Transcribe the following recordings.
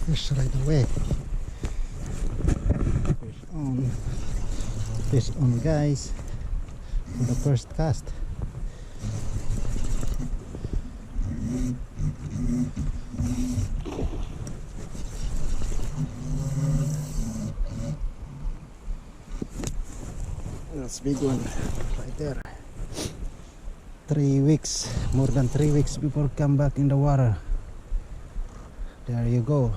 fish right away. Fish on guys, for the first cast. That's big one right there. 3 weeks, more than 3 weeks before come back in the water. There you go.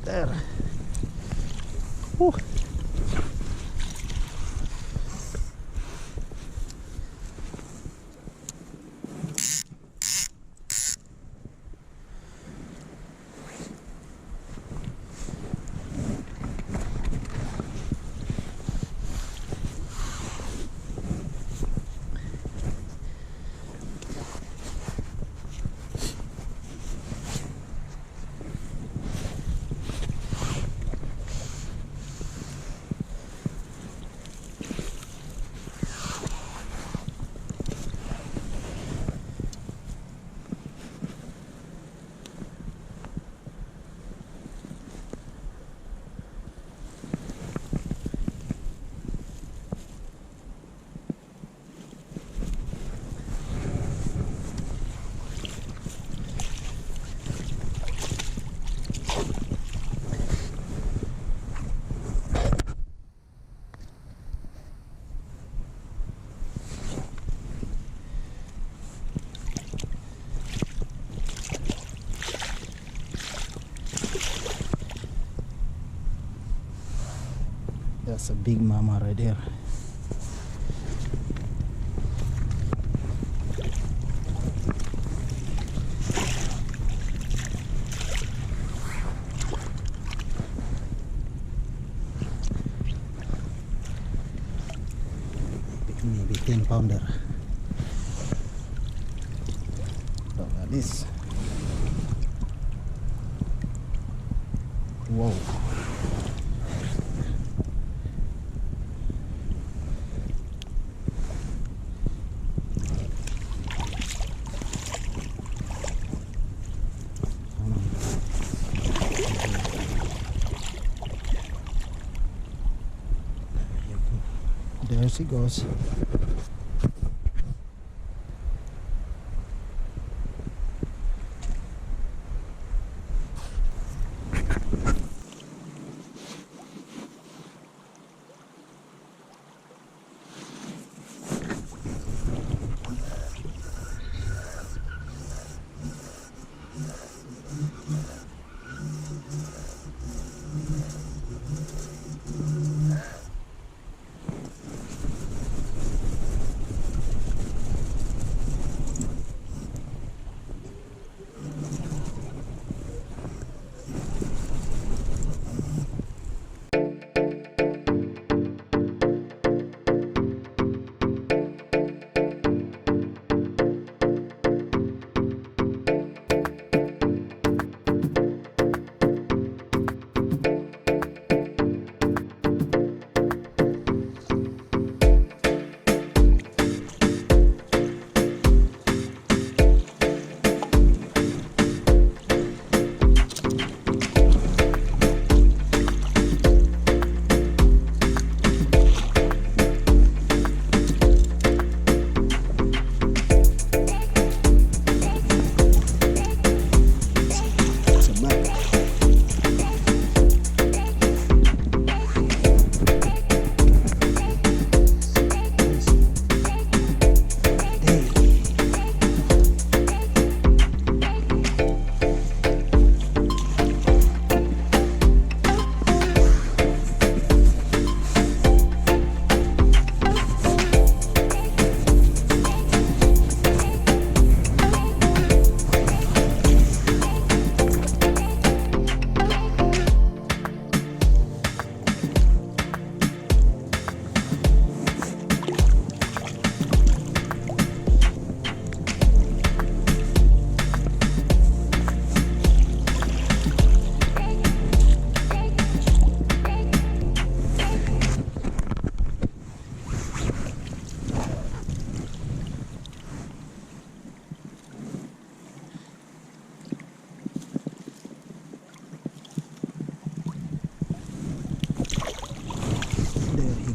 there. Whew. That's a big mama right there. Maybe 10 pounder. Look at this. Whoa. There she goes.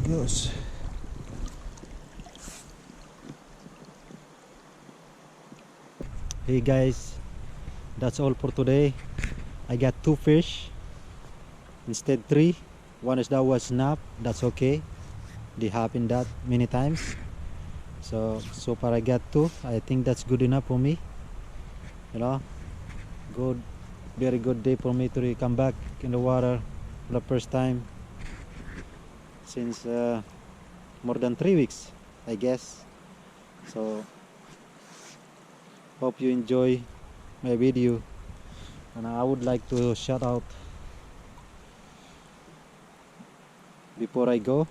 Goes. Hey guys, that's all for today. I got 2 fish instead 3. One is that was snap. That's okay, they happen that many times. So far I got 2. I think that's good enough for me, you know. Good, very good day for me to come back in the water for the first time since more than 3 weeks, I guess. So hope you enjoy my video, and I would like to shout out before I go.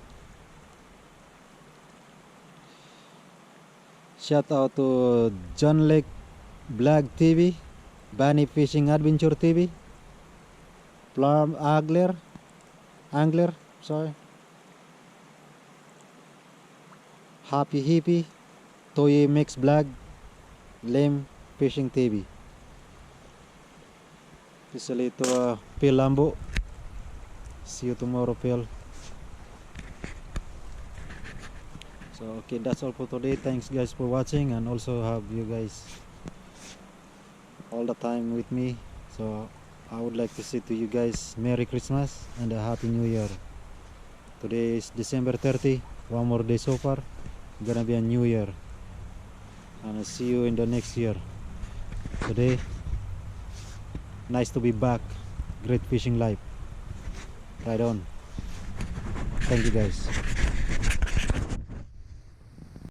Shout out to John Lake Blog TV, Bunny Fishing Adventure TV, Plum Angler, sorry, Happy Hippie, Toy Mix Blog, Lame Fishing TV. Especially to Phil Lambo. See you tomorrow, Phil. So okay, that's all for today. Thanks guys for watching, and also have you guys all the time with me. So I would like to say to you guys Merry Christmas and a Happy New Year. Today is December 30. One more day so far. Gonna be a new year, and I'll see you in the next year. Today, nice to be back. Great fishing life. Right on. Thank you guys.